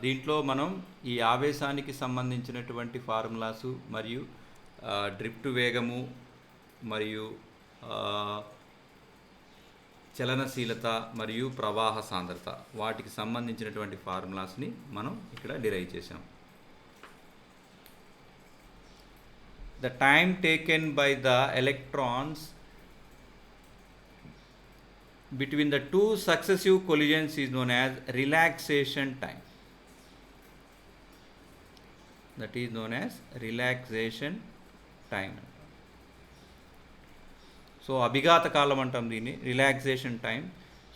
దీంట్లో మనం ఈ ఆవేశానికి సంబంధించినటువంటి ఫార్ములాసు మరియు డ్రిఫ్ట్ వేగము మరియు చలనశీలత మరియు ప్రవాహ సాంద్రత వాటికి సంబంధించినటువంటి ఫార్ములాస్ని మనం ఇక్కడ డిరైవ్ చేసాం. The time taken by the electrons between the two successive collisions is known as relaxation time. That is known as relaxation time. So అభిఘాత కాలం అంటాం దీన్ని, relaxation time.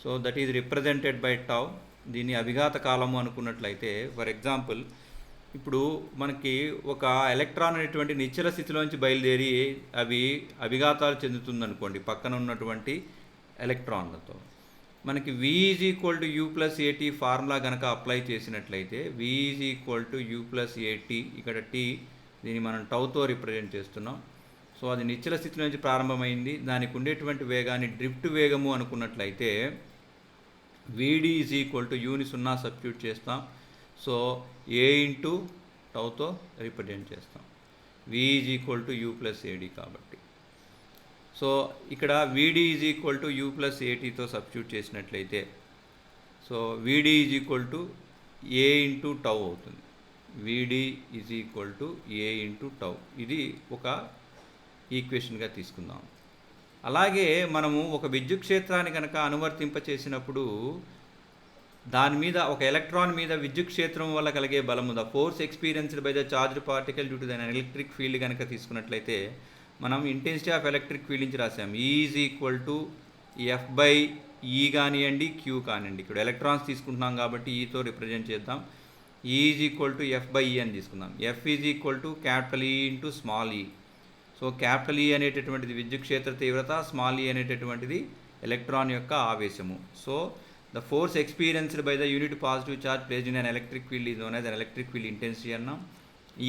So that is represented by tau. దీన్ని అభిఘాత కాలము అనుకున్నట్లయితే, for example ఇప్పుడు మనకి ఒక electron అనేటువంటి నిశ్చల స్థితిలోంచి బయలుదేరి అవి అభిఘాతాలు చెందుతుందనుకోండి పక్కన ఉన్నటువంటి ఎలక్ట్రాన్లతో. మనకి V is equal to u plus ఏటీ ఫార్ములా కనుక అప్లై చేసినట్లయితే V is equal to u plus ఏటీ, ఇక్కడ టీ దీన్ని మనం టౌతో రిప్రజెంట్ చేస్తున్నాం. సో అది నిశ్చల స్థితి నుంచి ప్రారంభమైంది, దానికి ఉండేటువంటి వేగాన్ని డ్రిఫ్ట్ వేగము అనుకున్నట్లయితే VD ఈజ్ ఈక్వల్ టు యూని 0 సబ్స్టిట్యూట్ చేస్తాం. సో ఏ ఇంటూ టౌతో రిప్రజెంట్ చేస్తాం. V is equal to u plus ఏడి కాబట్టి. సో ఇక్కడ VD is equal to u plus ఏటీతో సబ్స్టిట్యూట్ చేసినట్లయితే so VD is equal to a into tau అవుతుంది. VD is equal to a into tau. ఇది ఒక ఈక్వేషన్గా తీసుకుందాం. అలాగే మనము ఒక విద్యుత్ క్షేత్రాన్ని కనుక అనువర్తింప చేసినప్పుడు దాని మీద ఒక ఎలక్ట్రాన్ మీద విద్యుత్ క్షేత్రం వల్ల కలిగే బలము, the force experienced by the charged particle due to the electric field కనుక తీసుకున్నట్లయితే మనం ఇంటెన్సిటీ ఆఫ్ ఎలక్ట్రిక్ ఫీల్డ్ నుంచి రాసాం. ఈ is equal to F by ఈ కానివ్వండి, క్యూ కానివ్వండి. ఇక్కడ ఎలక్ట్రాన్స్ తీసుకుంటున్నాం కాబట్టి ఈతో రిప్రజెంట్ చేద్దాం. ఈ is equal to F by ఈ అని తీసుకుందాం. F is equal to capital ఈ ఇంటూ స్మాల్ ఈ. సో క్యాపిటల్ ఈ అనేటటువంటిది విద్యుత్ క్షేత్ర తీవ్రత, స్మాల్ ఈ అనేటటువంటిది ఎలక్ట్రాన్ యొక్క ఆవేశము. So the force experienced by the unit positive charge placed in an electric field is known as an electric field intensity అన్నాం.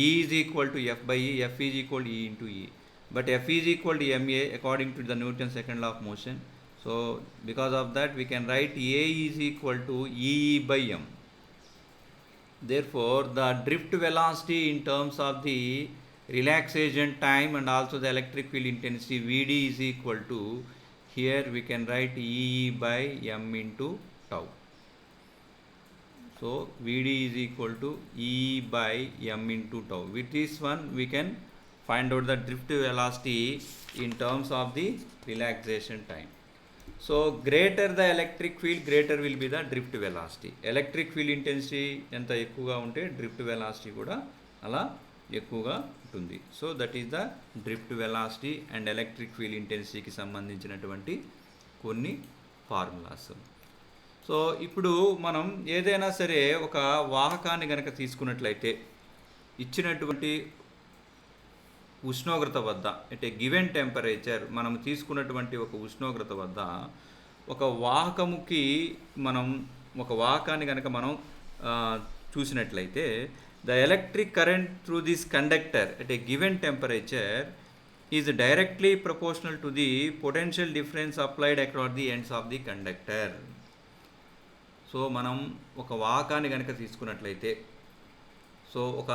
E is equal to F by E, F is equal to E into E. But F is equal to ma according to the Newton's second law of motion. So because of that we can write A is equal to E by m. Therefore the drift velocity in terms of the relaxation time and also the electric field intensity Vd is equal to, here we can write E by m into tau. So Vd is equal to E by m into tau. With this one we can find out the drift velocity in terms of the relaxation time. So greater the electric field, greater will be the drift velocity. Electric field intensity ఎంత ఎక్కువగా ఉంటే drift velocity కూడా అలా ఎక్కువగా ఉంటుంది. So that is the drift velocity and electric field intensity కి సంబంధించినటువంటి కొన్ని ఫార్ములాస్. సో ఇప్పుడు మనం ఏదైనా సరే ఒక వాహకాన్ని కనుక తీసుకున్నట్లయితే ఇచ్చినటువంటి ఉష్ణోగ్రత వద్ద, అంటే గివెన్ టెంపరేచర్ మనం తీసుకున్నటువంటి ఒక ఉష్ణోగ్రత వద్ద ఒక వాహకముకి మనం ఒక వాహకాన్ని కనుక మనం చూసినట్లయితే the electric current through this conductor at a given temperature is directly proportional to the potential difference applied across the ends of the conductor. So మనం ఒక వాహకాన్ని కనుక తీసుకున్నట్లయితే, సో ఒక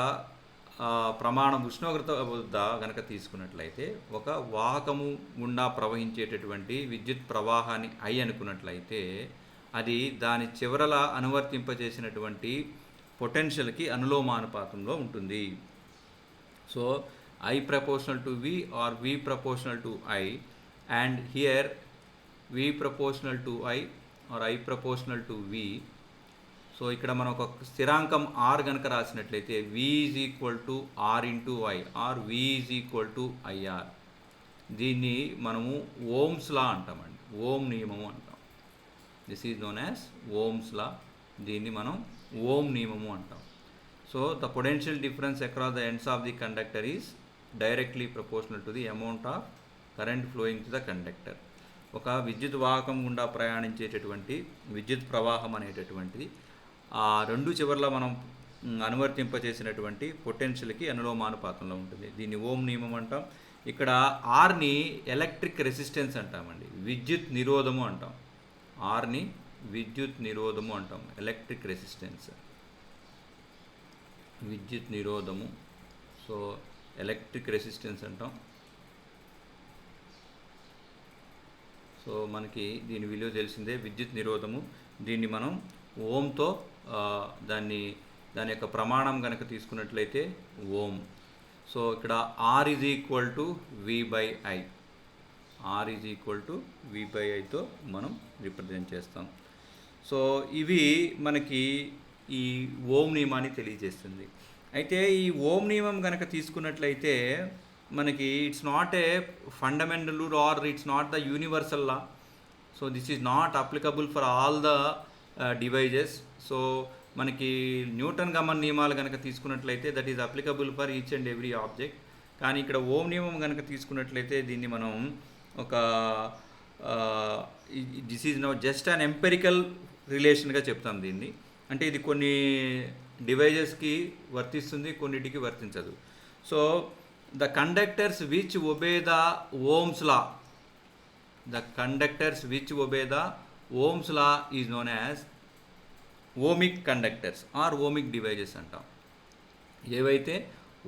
ప్రమాణం ఉష్ణోగ్రత వద్ద కనుక తీసుకున్నట్లయితే ఒక వాహకము గుండా ప్రవహించేటటువంటి విద్యుత్ ప్రవాహాన్ని I అనుకున్నట్లయితే అది దాని చివరల అనువర్తింపజేసినటువంటి పొటెన్షియల్కి అనులోమానుపాతంలో ఉంటుంది. So I proportional to V or V proportional to I, and here V proportional to I or I proportional to V. So ఇక్కడ మనం ఒక స్థిరాంకం R కనుక రాసినట్లయితే V is equal to R into I or V is equal to IR. దీన్ని మనము Ohm's law అంటామండి, Ohm నియమము అంటాం. This is known as Ohm's law. దీన్ని మనం ఓమ్ నియమము అంటాం. So the potential difference across the ends of the conductor is directly proportional to the amount of current flowing to the conductor. ఒక విద్యుత్ వాహకం గుండా ప్రయాణించేటటువంటి విద్యుత్ ప్రవాహం అనేటటువంటిది ఆ రెండు చివర్లో మనం అనువర్తింపచేసినటువంటి పొటెన్షియల్కి అనులోమానుపాతంలో ఉంటుంది. దీన్ని ఓమ్ నియమం అంటాం. ఇక్కడ ఆర్ని ఎలక్ట్రిక్ రెసిస్టెన్స్ అంటామండి, విద్యుత్ నిరోధము అంటాం. ఆర్ని విద్యుత్ నిరోధము అంటాం, ఎలక్ట్రిక్ రెసిస్టెన్స్. విద్యుత్ నిరోధము, సో ఎలక్ట్రిక్ రెసిస్టెన్స్ అంటాం. సో మనకి దీని విలువ తెలిసిందే, విద్యుత్ నిరోధము. దీన్ని మనం ఓంతో దాని యొక్క ప్రమాణం కనుక తీసుకున్నట్లయితే ఓం. సో ఇక్కడ R is equal to V/I, R is equal to V/Iతో మనం రిప్రజెంట్ చేస్తాం. సో ఇవి మనకి ఈ ఓం నియమాన్ని తెలియజేస్తుంది. అయితే ఈ ఓం నియమం కనుక తీసుకున్నట్లయితే మనకి it's not a fundamental rule or it's not the universal law. So this is not applicable for all the devices. So మనకి న్యూటన్ గమన్ నియమాలు కనుక తీసుకున్నట్లయితే that is applicable for each and every object. కానీ ఇక్కడ ఓం నియమం కనుక తీసుకున్నట్లయితే దీన్ని మనం ఒక this is no just an empirical రిలేషన్గా చెప్తాం దీన్ని. అంటే ఇది కొన్ని డివైజెస్కి వర్తిస్తుంది, కొన్నిటికి వర్తించదు. So the conductors which obey the Ohm's law, the conductors which obey the Ohm's law is known as ohmic conductors or ohmic devices అంటాం. ఏవైతే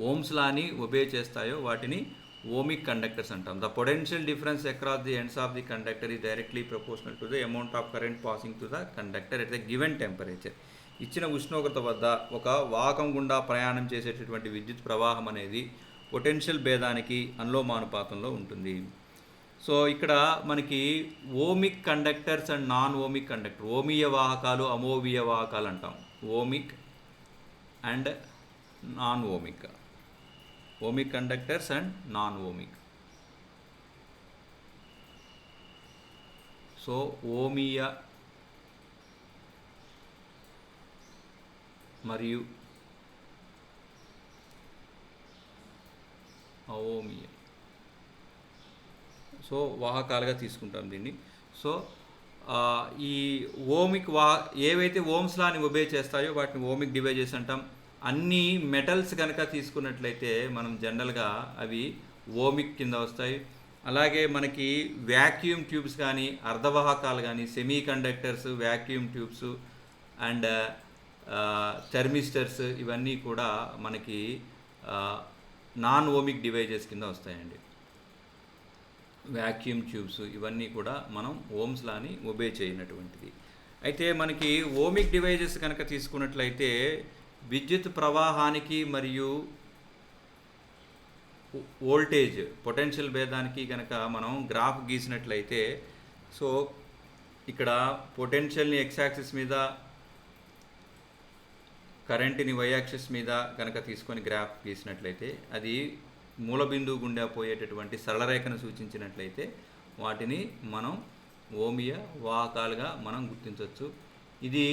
ఓమ్స్ లాని ఒబే చేస్తాయో వాటిని ఓమిక్ కండక్టర్స్ అంటాం. The potential difference across the ends of the conductor is directly proportional to the amount of current passing to the conductor at the given temperature. ఇచ్చిన ఉష్ణోగ్రత వద్ద ఒక వాహకం గుండా ప్రయాణం చేసేటటువంటి విద్యుత్ ప్రవాహం అనేది పొటెన్షియల్ భేదానికి అనులోమానుపాతంలో ఉంటుంది. సో ఇక్కడ మనకి ohmic conductors and non ohmic conductor, ఓమీయ వాహకాలు, అమోవీయ వాహకాలు అంటాం. Ohmic and non ohmic, ohmic conductors and non ohmic. So ఓమీయ మరియు అవోమీయ, సో వాహకాలుగా తీసుకుంటాం దీన్ని. సో ఈ ఓమిక్ ఏవైతే ఓమ్స్ లాని ఒబే చేస్తాయో వాటిని ఓమిక్ డివైజెస్ అంటాం. అన్ని మెటల్స్ కనుక తీసుకున్నట్లయితే మనం జనరల్గా అవి ఓమిక్ కింద వస్తాయి. అలాగే మనకి వ్యాక్యూమ్ ట్యూబ్స్ కానీ, అర్ధవాహకాలు కానీ, semi conductors, vacuum tubes and thermistors ఇవన్నీ కూడా మనకి నాన్ ఓమిక్ డివైజెస్ కింద వస్తాయండి. వ్యాక్యూమ్ ట్యూబ్స్ ఇవన్నీ కూడా మనం ఓమ్స్ లాని ఒబే చేయనటువంటిది. అయితే మనకి ఓమిక్ డివైజెస్ కనుక తీసుకున్నట్లయితే విద్యుత్ ప్రవాహానికి మరియు వోల్టేజ్ పొటెన్షియల్ భేదానికి కనుక మనం గ్రాఫ్ గీసినట్లయితే, సో ఇక్కడ పొటెన్షియల్ని ఎక్స్ యాక్సిస్ మీద, కరెంట్ని వై యాక్సిస్ మీద కనుక తీసుకొని గ్రాఫ్ గీసినట్లయితే అది మూల బిందువు గుండా పోయేటటువంటి సరళరేఖను సూచించినట్లయితే వాటిని మనం ఓమియ వాహకాలుగా మనం గుర్తించవచ్చు. ఇది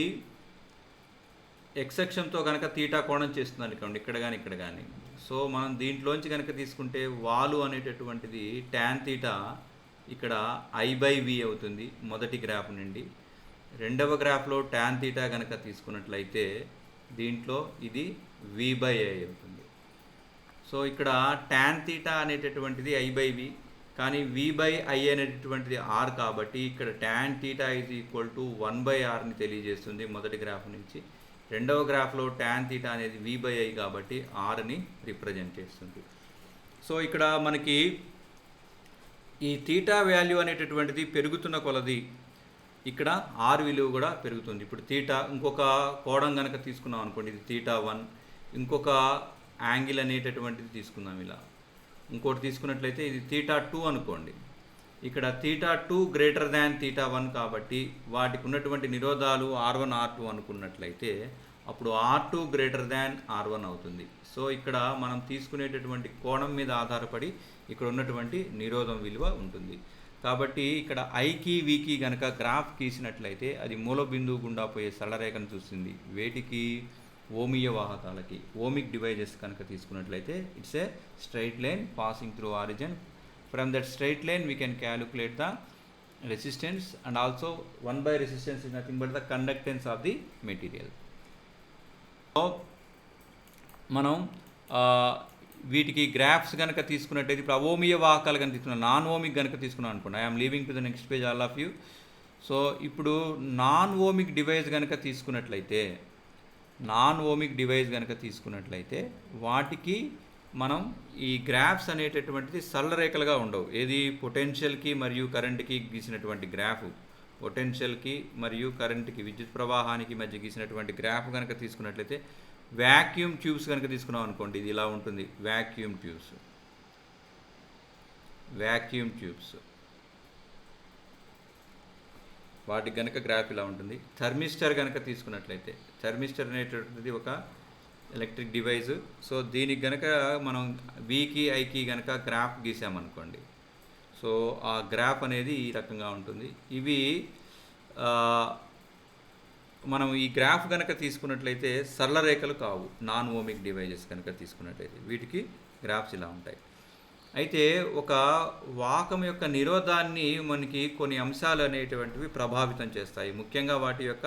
ఎక్స్ అక్షంతో కనుక తీటా కోణం చేస్తుంది అనుకోండి, ఇక్కడ కానీ ఇక్కడ కానీ. సో మనం దీంట్లోంచి కనుక తీసుకుంటే వాలు అనేటటువంటిది ట్యాన్ తీటా ఇక్కడ I/V అవుతుంది మొదటి గ్రాఫ్ నుండి. రెండవ గ్రాఫ్లో ట్యాన్ తీటా కనుక తీసుకున్నట్లయితే దీంట్లో ఇది V/I అవుతుంది. సో ఇక్కడ ట్యాన్ తీటా అనేటటువంటిది I/V, కానీ V/I అనేటటువంటిది R కాబట్టి ఇక్కడ tan theta is equal to 1/Rని తెలియజేస్తుంది మొదటి గ్రాఫ్ నుంచి. రెండవ గ్రాఫ్లో ట్యాన్ తీటా అనేది V/I కాబట్టి Rని రిప్రజెంట్ చేస్తుంది. సో ఇక్కడ మనకి ఈ తీటా వాల్యూ అనేటటువంటిది పెరుగుతున్న కొలది ఇక్కడ R విలువ కూడా పెరుగుతుంది. ఇప్పుడు తీటా ఇంకొక కోణం కనుక తీసుకున్నాం అనుకోండి, ఇది θ1, ఇంకొక యాంగిల్ అనేటటువంటిది తీసుకుందాం ఇలా. ఇంకోటి తీసుకున్నట్లయితే ఇది θ2 అనుకోండి. ఇక్కడ θ2 గ్రేటర్ దాన్ θ1 కాబట్టి వాటికి ఉన్నటువంటి నిరోధాలు R1 R2 అనుకున్నట్లయితే అప్పుడు R2 గ్రేటర్ దాన్ R1 అవుతుంది. సో ఇక్కడ మనం తీసుకునేటటువంటి కోణం మీద ఆధారపడి ఇక్కడ ఉన్నటువంటి నిరోధం విలువ ఉంటుంది. కాబట్టి ఇక్కడ ఐకి వీకి కనుక గ్రాఫ్ గీసినట్లయితే అది మూల బిందువు గుండా పోయే సరళరేఖను చూస్తుంది. వేటికి? ఓమీయ వాహకాలకి. ఓమిక్ డివైజెస్ కనుక తీసుకున్నట్లయితే it's a straight line passing through origin. From that straight line we can calculate the resistance and also 1 by resistance is nothing but the conductance of the material. So మనం వీటికి graphs కనుక తీసుకున్నట్టయితే ఇప్పుడు అవోమీయ వాహకాలు కనుక తీసుకున్నాం, non ohmic కనుక తీసుకున్నాం అనుకోండి. I'm leaving to the next page all of you. So ఇప్పుడు నాన్ ఓమిక్ డివైస్ కనుక తీసుకున్నట్లయితే నాన్ ఓమిక్ డివైస్ కనుక తీసుకున్నట్లయితే వాటికి మనం ఈ గ్రాఫ్స్ అనేటటువంటిది సరళ రేఖలుగా ఉండవు. ఏది పొటెన్షియల్కి మరియు కరెంట్కి గీసినటువంటి గ్రాఫ్, పొటెన్షియల్కి మరియు కరెంట్కి విద్యుత్ ప్రవాహానికి మధ్య గీసినటువంటి గ్రాఫ్ కనుక తీసుకున్నట్లయితే వ్యాక్యూమ్ ట్యూబ్స్ కనుక తీసుకున్నాం అనుకోండి, ఇది ఇలా ఉంటుంది. వ్యాక్యూమ్ ట్యూబ్స్ వాటికి కనుక గ్రాఫ్ ఇలా ఉంటుంది. థర్మిస్టర్ కనుక తీసుకున్నట్లయితే, థర్మిస్టర్ అనేటటువంటిది ఒక ఎలక్ట్రిక్ డివైస్. సో దీనికి కనుక మనం వీకి ఐకి కనుక గ్రాఫ్ గీసామనుకోండి, సో ఆ గ్రాఫ్ అనేది ఈ రకంగా ఉంటుంది. ఇవి మనం ఈ గ్రాఫ్ కనుక తీసుకున్నట్లయితే సరళ రేఖలు కావు. నాన్ ఓమిక్ డివైజెస్ కనుక తీసుకున్నట్లయితే వీటికి గ్రాఫ్స్ ఇలా ఉంటాయి. అయితే ఒక వాహకం యొక్క నిరోధాన్ని మనకి కొన్ని అంశాలు అనేటువంటివి ప్రభావితం చేస్తాయి, ముఖ్యంగా వాటి యొక్క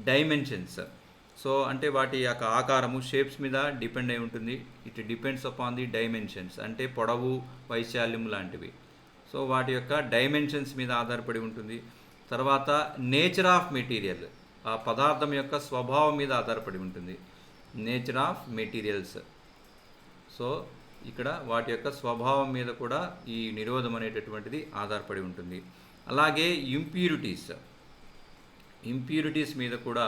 డైమెన్షన్స్. సో అంటే వాటి యొక్క ఆకారము, షేప్స్ మీద డిపెండ్ అయి ఉంటుంది. It depends upon the dimensions, అంటే పొడవు, వైశాల్యం లాంటివి. సో వాటి యొక్క డైమెన్షన్స్ మీద ఆధారపడి ఉంటుంది. తర్వాత నేచర్ ఆఫ్ మెటీరియల్, ఆ పదార్థం యొక్క స్వభావం మీద ఆధారపడి ఉంటుంది. Nature of materials. సో ఇక్కడ వాటి యొక్క స్వభావం మీద కూడా ఈ నిరోధం అనేటటువంటిది ఆధారపడి ఉంటుంది. అలాగే ఇంప్యూరిటీస్ మీద కూడా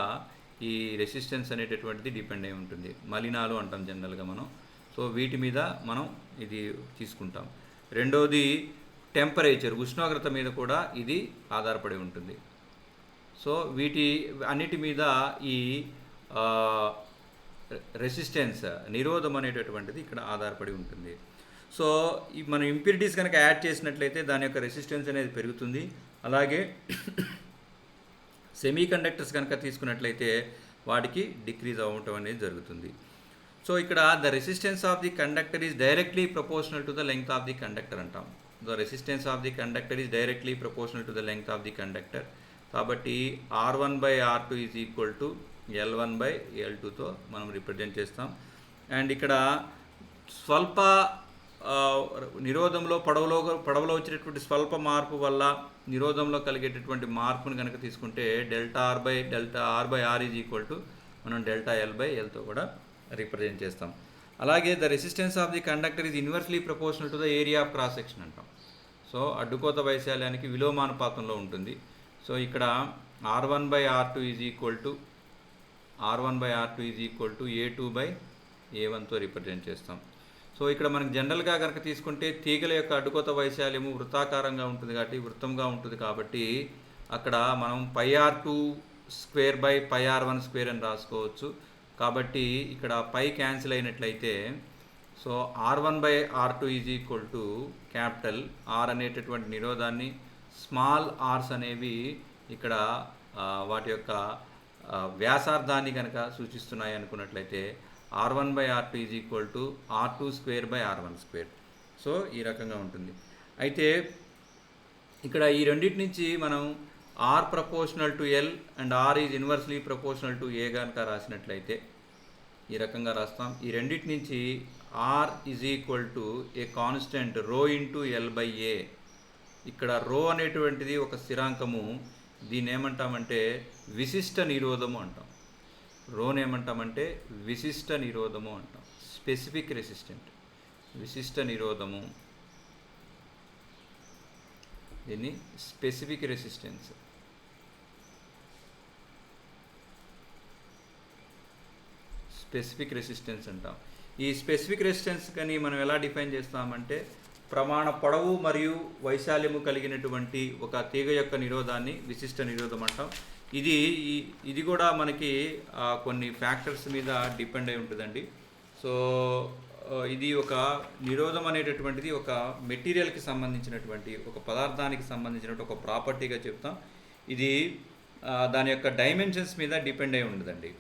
ఈ రెసిస్టెన్స్ అనేటటువంటిది డిపెండ్ అయి ఉంటుంది. మలినాలు అంటాం జనరల్గా మనం. సో వీటి మీద మనం ఇది తీసుకుంటాం. రెండోది టెంపరేచర్, ఉష్ణోగ్రత మీద కూడా ఇది ఆధారపడి ఉంటుంది. సో వీటి అన్నిటి మీద ఈ రెసిస్టెన్స్, నిరోధం అనేటటువంటిది ఇక్కడ ఆధారపడి ఉంటుంది. సో మనం ఇంప్యూరిటీస్ కనుక యాడ్ చేసినట్లయితే దాని యొక్క రెసిస్టెన్స్ అనేది పెరుగుతుంది. అలాగే సెమీ కండక్టర్స్ కనుక తీసుకున్నట్లయితే వాటికి డిక్రీజ్ అవ్వటం అనేది జరుగుతుంది. సో ఇక్కడ the resistance of the conductor is directly proportional to the length of the conductor అంటాం. The resistance of the conductor is directly proportional to the length of the conductor. కాబట్టి R1/R2 is equal to L1/L2తో మనం represent చేస్తాం. And ఇక్కడ స్వల్ప నిరోధంలో పొడవులో వచ్చేటటువంటి స్వల్ప మార్పు వల్ల నిరోధంలో కలిగేటటువంటి మార్పును కనుక తీసుకుంటే ΔR/R ఈజ్ ఈక్వల్ టు మనం ΔL/Lతో కూడా రిప్రజెంట్ చేస్తాం. అలాగే the resistance of the conductor is inversely proportional to the area of cross section అంటాం. సో అడ్డుకోత వైశాల్యానికి విలోమానుపాతంలో ఉంటుంది. సో ఇక్కడ R1/R2 ఈజ్ ఈక్వల్ టు A2/A1తో రిప్రజెంట్ చేస్తాం. సో ఇక్కడ మనకు జనరల్గా కనుక తీసుకుంటే తీగల యొక్క అడ్డుకోత వైశాల్యము వృత్తాకారంగా ఉంటుంది కాబట్టి, వృత్తంగా ఉంటుంది కాబట్టి అక్కడ మనం πr2² అని రాసుకోవచ్చు. కాబట్టి ఇక్కడ పై క్యాన్సిల్ అయినట్లయితే so R1/R2 is equal to capital R అనేటటువంటి నిరోధాన్ని, స్మాల్ ఆర్స్ అనేవి ఇక్కడ వాటి యొక్క వ్యాసార్థాన్ని కనుక సూచిస్తున్నాయి అనుకున్నట్లయితే R1/R2 is equal to R2²/R1². So ఈ రకంగా ఉంటుంది. అయితే ఇక్కడ ఈ రెండింటి నుంచి మనం R proportional to L and R is inversely proportional to A కనుక రాసినట్లయితే ఈ రకంగా రాస్తాం. ఈ రెండింటి నుంచి R is equal to a constant ρ/L/A. ఇక్కడ రో అనేటువంటిది ఒక స్థిరాంకము. దీన్ని ఏమంటామంటే విశిష్ట నిరోధము అంటాం. రోని ఏమంటామంటే విశిష్ట నిరోధము అంటాం. స్పెసిఫిక్ రెసిస్టెంట్, విశిష్ట నిరోధము, దీన్ని స్పెసిఫిక్ రెసిస్టెన్స్. స్పెసిఫిక్ రెసిస్టెన్స్ అంటాం. ఈ స్పెసిఫిక్ రెసిస్టెన్స్ కానీ మనం ఎలా డిఫైన్ చేస్తామంటే ప్రమాణ పొడవు మరియు వైశాల్యము కలిగినటువంటి ఒక తీగ యొక్క నిరోధాన్ని విశిష్ట నిరోధం అంటాం. ఇది కూడా మనకి కొన్ని ఫ్యాక్టర్స్ మీద డిపెండ్ అయి ఉంటుందండి. సో ఇది ఒక నిరోధం అనేటటువంటిది ఒక మెటీరియల్కి సంబంధించినటువంటి, ఒక పదార్థానికి సంబంధించినటువంటి ఒక ప్రాపర్టీగా చెప్తాం. ఇది దాని యొక్క డైమెన్షన్స్ మీద డిపెండ్ అయి ఉండదండి.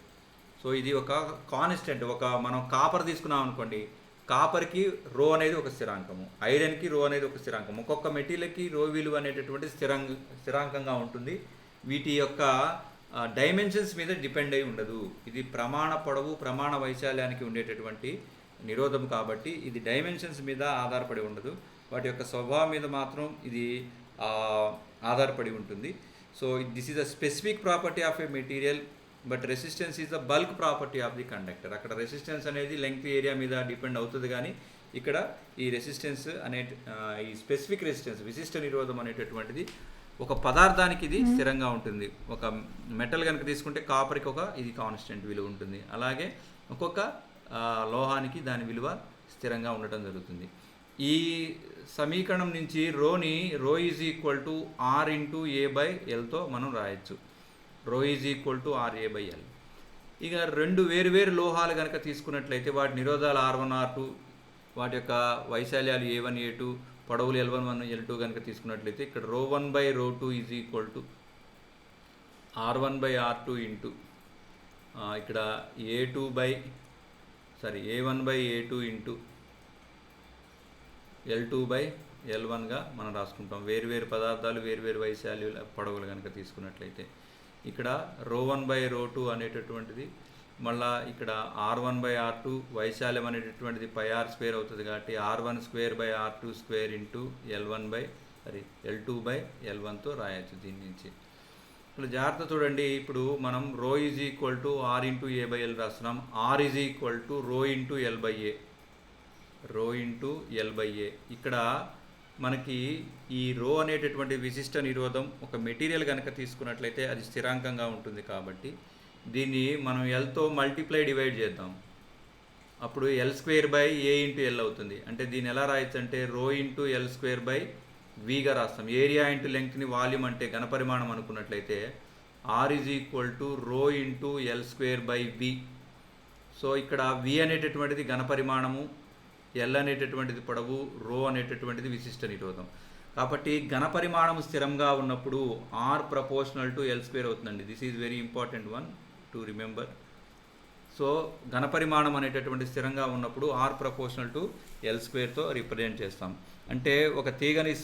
సో ఇది ఒక కాన్స్టెంట్. మనం కాపర్ తీసుకున్నాం అనుకోండి, కాపర్కి రో అనేది ఒక స్థిరాంకము, ఐరన్కి రో అనేది ఒక స్థిరాంకం. ఒక్కొక్క మెటీరియల్కి రో విలువ అనేటటువంటి స్థిరాంకంగా ఉంటుంది. వీటి యొక్క డైమెన్షన్స్ మీద డిపెండ్ అయి ఉండదు. ఇది ప్రమాణ పొడవు, ప్రమాణ వైశాల్యానికి ఉండేటటువంటి నిరోధం కాబట్టి ఇది డైమెన్షన్స్ మీద ఆధారపడి ఉండదు. వాటి యొక్క స్వభావం మీద మాత్రం ఇది ఆధారపడి ఉంటుంది. So this is a specific property of A material but resistance is the bulk property of the conductor. అక్కడ రెసిస్టెన్స్ అనేది లెంగ్త్ ఏరియా మీద డిపెండ్ అవుతుంది, కానీ ఇక్కడ ఈ రెసిస్టెన్స్ ఈ స్పెసిఫిక్ రెసిస్టెన్స్ విశిష్ట నిరోధం అనేటటువంటిది ఒక పదార్థానికి ఇది స్థిరంగా ఉంటుంది. ఒక మెటల్ కనుక తీసుకుంటే కాపర్కి ఇది కాన్స్టెంట్ విలువ ఉంటుంది, అలాగే ఒక్కొక్క లోహానికి దాని విలువ స్థిరంగా ఉండటం జరుగుతుంది. ఈ సమీకరణం నుంచి rho is equal to R into A by ఎల్తో మనం రాయొచ్చు. Rho is equal to RA by L. ఇక రెండు వేరు లోహాలు కనుక తీసుకున్నట్లయితే వాటి నిరోధాలు R1 R2, వాటి యొక్క వైశాల్యాలు A1 A2, పొడవులు L1 L2 కనుక తీసుకున్నట్లయితే ఇక్కడ ρ1 by ρ2 is equal to R1 by R2 into ఇక్కడ A1 by A2 into L2 by L1గా మనం రాసుకుంటాం. వేరు పదార్థాలు వేరు వైశాల్యాల పొడవులు కనుక తీసుకున్నట్లయితే ఇక్కడ ρ1 బై ρ2 అనేటటువంటిది, మళ్ళీ ఇక్కడ R1 బై R2 వైశాల్యం అనేటటువంటిది πr² అవుతుంది కాబట్టి R1 square by R2 square into L2 by L1తో రాయొచ్చు. దీని నుంచి ఇప్పుడు జాగ్రత్త చూడండి. ఇప్పుడు మనం rho is equal to R ఇంటూ A బై ఎల్ రాస్తున్నాం. R is equal to rho into L by A, rho into L by ఏ. ఇక్కడ మనకి ఈ రో అనేటటువంటి విశిష్ట నిరోధం ఒక మెటీరియల్ కనుక తీసుకున్నట్లయితే అది స్థిరాంకంగా ఉంటుంది కాబట్టి దీన్ని మనం ఎల్తో డివైడ్ చేద్దాం. అప్పుడు L square by A into L అవుతుంది. అంటే దీన్ని ఎలా రాయొచ్చు అంటే rho into L square by విగా రాస్తాం. ఏరియా ఇంటూ లెంగ్త్ని వాల్యూమ్ అంటే ఘనపరిమాణం అనుకున్నట్లయితే R is equal to rho into L square by V. So ఇక్కడ వి అనేటటువంటిది ఘనపరిమాణము, ఎల్ అనేటటువంటిది పొడవు, రో అనేటటువంటిది విశిష్ట నిరోధం. కాబట్టి ఘనపరిమాణం స్థిరంగా ఉన్నప్పుడు R proportional to L square అవుతుందండి. This is very important one to remember. So ఘనపరిమాణం అనేటటువంటి స్థిరంగా ఉన్నప్పుడు ఆర్ ప్రపోర్షనల్ టు ఎల్ స్క్వేర్తో రిప్రజెంట్ చేస్తాం. అంటే ఒక తీగని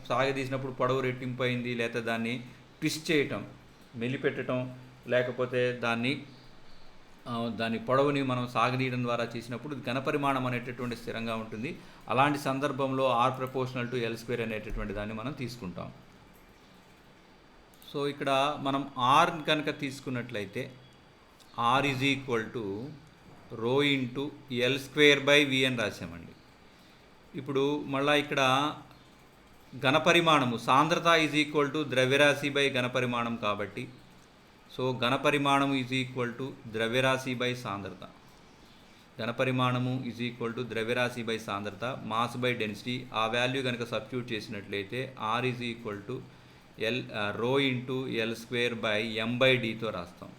సాగదీసినప్పుడు పొడవు రెట్టింపు అయింది, లేకపోతే దాన్ని ట్విస్ట్ చేయటం, మెలిపెట్టడం, లేకపోతే దాని పొడవుని మనం సాగదీయడం ద్వారా చేసినప్పుడు ఘనపరిమాణం అనేటటువంటి స్థిరంగా ఉంటుంది. అలాంటి సందర్భంలో R proportional to L square అనేటటువంటి దాన్ని మనం తీసుకుంటాం. సో ఇక్కడ మనం ఆర్ కనుక తీసుకున్నట్లయితే R is equal to rho into L square by V అని రాసామండి. ఇప్పుడు మళ్ళీ ఇక్కడ ఘనపరిమాణము సాంద్రత ఈజ్ ఈక్వల్ టు ద్రవ్యరాశి బై ఘనపరిమాణం కాబట్టి సో ఘనపరిమాణము ఈజ్ ఈక్వల్ టు ద్రవ్యరాశి బై సాంద్రత. ఘనపరిమాణము ఈజ్ ఈక్వల్ టు ద్రవ్యరాశి బై సాంద్రత, మాస్ బై డెన్సిటీ. ఆ వాల్యూ కనుక సబ్స్టిట్యూట్ చేసినట్లయితే R is equal to rho into L square by M by డితో రాస్తాం.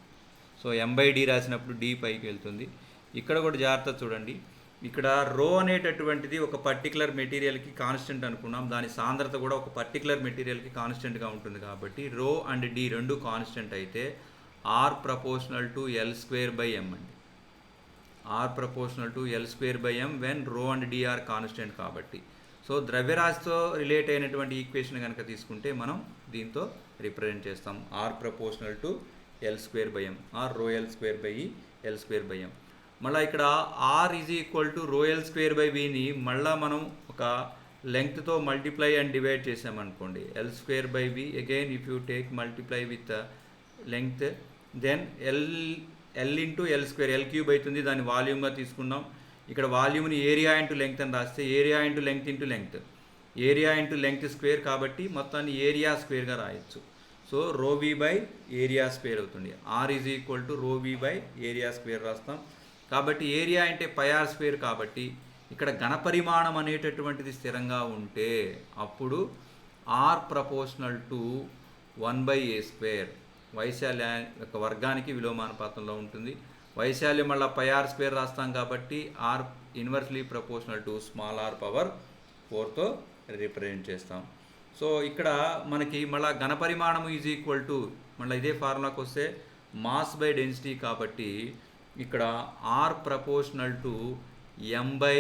సో ఎం బై డి రాసినప్పుడు డి పైకి వెళ్తుంది. ఇక్కడ కూడా జాగ్రత్త చూడండి. ఇక్కడ రో అనేటటువంటిది ఒక పర్టికులర్ మెటీరియల్కి కాన్స్టెంట్ అనుకున్నాం, దాని సాంద్రత కూడా ఒక పర్టికులర్ మెటీరియల్కి కాన్స్టెంట్గా ఉంటుంది కాబట్టి రో అండ్ డి రెండు కాన్స్టెంట్ అయితే R proportional to L square by M అండి. R proportional to L square by M when rho and D are constant కాబట్టి. సో ద్రవ్యరాశితో రిలేట్ అయినటువంటి ఈక్వేషన్ కనుక తీసుకుంటే మనం దీంతో రిప్రజెంట్ చేస్తాం. R proportional to L square by M R rho L square by L square by M. మళ్ళీ ఇక్కడ R is equal to rho L square by విని మళ్ళీ మనం ఒక లెంగ్త్తో మల్టిప్లై అండ్ డివైడ్ చేసామనుకోండి. L square by V again if you take multiply with length then L into L square, L cube అవుతుంది. దాన్ని వాల్యూమ్గా తీసుకున్నాం. ఇక్కడ వాల్యూమ్ని ఏరియా ఇంటూ లెంగ్త్ అని రాస్తే area into length into length, area into length square కాబట్టి మొత్తాన్ని area స్క్వేర్గా రాయొచ్చు. So రో వి బై ఏరియా స్క్వేర్ అవుతుంది. ఆర్ ఈజ్ ఈక్వల్ టు రో వి బై ఏరియా స్క్వేర్ రాస్తాం. కాబట్టి ఏరియా అంటే πr స్క్వేర్ కాబట్టి ఇక్కడ ఘనపరిమాణం అనేటటువంటిది స్థిరంగా ఉంటే అప్పుడు R proportional to 1/a square వైశాల్య యొక్క వర్గానికి విలోమానుపాతంలో ఉంటుంది. వైశాల్యం మళ్ళీ πr స్క్వేర్ రాస్తాం కాబట్టి R inversely proportional to small R power 4తో రిప్రజెంట్ చేస్తాం. సో ఇక్కడ మనకి మళ్ళీ ఘనపరిమాణం ఈజ్ ఈక్వల్ టు మళ్ళీ ఇదే ఫార్ములాకి వస్తే మాస్ బై డెన్సిటీ కాబట్టి ఇక్కడ R proportional to M by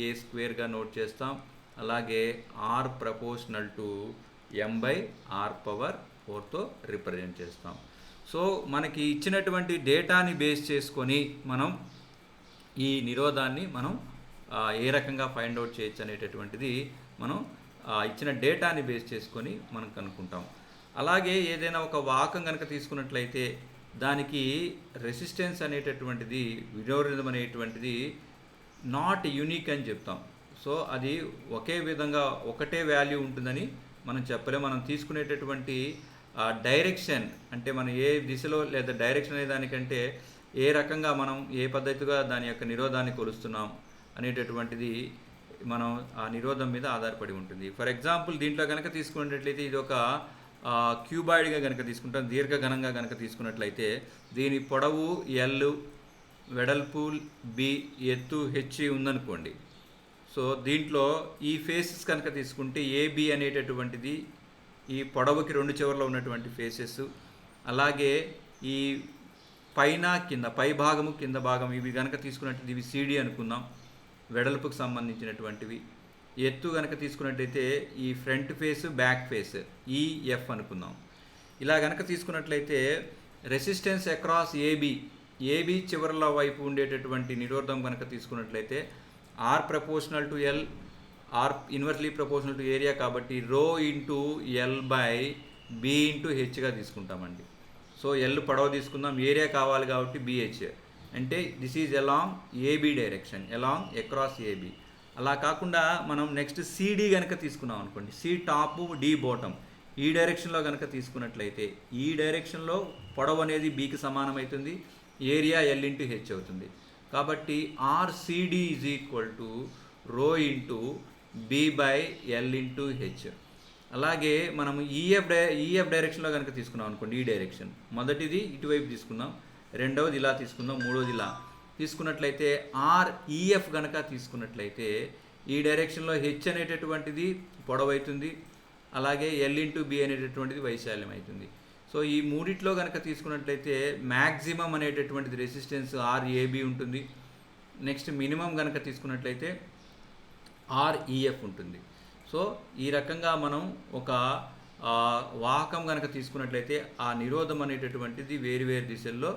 A స్క్వేర్గా నోట్ చేస్తాం. అలాగే R proportional to M by R power 4తో రిప్రజెంట్ చేస్తాం. సో మనకి ఇచ్చినటువంటి డేటాని బేస్ చేసుకొని మనం ఈ నిరోధాన్ని మనం ఏ రకంగా ఫైండ్ అవుట్ చేయొచ్చు అనేటటువంటిది మనం ఇచ్చిన డేటాని బేస్ చేసుకొని మనం కనుక్కుంటాం. అలాగే ఏదైనా ఒక వాహకం కనుక తీసుకున్నట్లయితే దానికి రెసిస్టెన్స్ అనేటటువంటిది, విలోరిజం అనేటువంటిది నాట్ యూనిక్ అని చెప్తాం. సో అది ఒకే విధంగా ఒకటే వాల్యూ ఉంటుందని మనం చెప్పలేం. మనం తీసుకునేటటువంటి డైరెక్షన్, అంటే మనం ఏ దిశలో లేదా డైరెక్షన్ అనే దానికంటే ఏ రకంగా మనం ఏ పద్ధతిగా దాని యొక్క నిరోధాన్ని కొలుస్తున్నాం అనేటటువంటిది మనం ఆ నిరోధం మీద ఆధారపడి ఉంటుంది. ఫర్ ఎగ్జాంపుల్ దీంట్లో కనుక తీసుకున్నట్లయితే ఇది ఒక క్యూబాయిడ్గా కనుక తీసుకుంటాం, దీర్ఘఘనంగా కనుక తీసుకున్నట్లయితే దీని పొడవు ఎల్, వెడల్పు బి, ఎత్తు హెచ్ ఉందనుకోండి. సో దీంట్లో ఈ ఫేసెస్ కనుక తీసుకుంటే ఏబి అనేటటువంటిది ఈ పొడవుకి రెండు చివర్లో ఉన్నటువంటి ఫేసెస్, అలాగే ఈ పైన కింద, పై భాగము కింద భాగం ఇవి కనుక తీసుకున్నట్టు ఇవి సిడి అనుకుందాం, వెడల్పుకు సంబంధించినటువంటివి. ఎత్తు కనుక తీసుకున్నట్టయితే ఈ front face back face EF అనుకుందాం. ఇలా కనుక తీసుకున్నట్లయితే రెసిస్టెన్స్ అక్రాస్ ఏబి చివరల వైపు ఉండేటటువంటి నిరోధం కనుక తీసుకున్నట్లయితే R proportional to L, R inversely proportional to area, కాబట్టి rho into L by B into హెచ్గా తీసుకుంటామండి. సో ఎల్ పొడవు తీసుకుందాం, ఏరియా కావాలి కాబట్టి బిహెచ్, అంటే this is along AB direction, along across AB. అలా కాకుండా మనం నెక్స్ట్ సిడి కనుక తీసుకున్నాం అనుకోండి, సి టాప్ డి బాటమ్, ఈ డైరెక్షన్లో కనుక తీసుకున్నట్లయితే ఈ డైరెక్షన్లో పొడవు అనేది బికి సమానం అవుతుంది, ఏరియా ఎల్ ఇంటూ హెచ్ అవుతుంది. కాబట్టి RCD is equal to rho into B by L into H. అలాగే మనం ఈఎఫ్ డైరెక్షన్లో కనుక తీసుకున్నాం అనుకోండి, ఈ డైరెక్షన్ మొదటిది ఇటువైపు తీసుకుందాం, రెండవది ఇలా తీసుకుందాం, మూడవది ఇలా తీసుకున్నట్లయితే ఆర్ఈఎఫ్ కనుక తీసుకున్నట్లయితే ఈ డైరెక్షన్లో హెచ్ అనేటటువంటిది పొడవు అవుతుంది, అలాగే ఎల్ ఇంటూ బి అనేటటువంటిది వైశాల్యం అవుతుంది. సో ఈ మూడిట్లో కనుక తీసుకున్నట్లయితే మ్యాక్సిమం అనేటటువంటిది రెసిస్టెన్స్ ఆర్ఏబి ఉంటుంది. నెక్స్ట్ మినిమం కనుక తీసుకున్నట్లయితే ఆర్ఈఎఫ్ ఉంటుంది. సో ఈ రకంగా మనం ఒక వాహకం కనుక తీసుకున్నట్లయితే ఆ నిరోధం అనేటటువంటిది వేరు వేరు దిశల్లో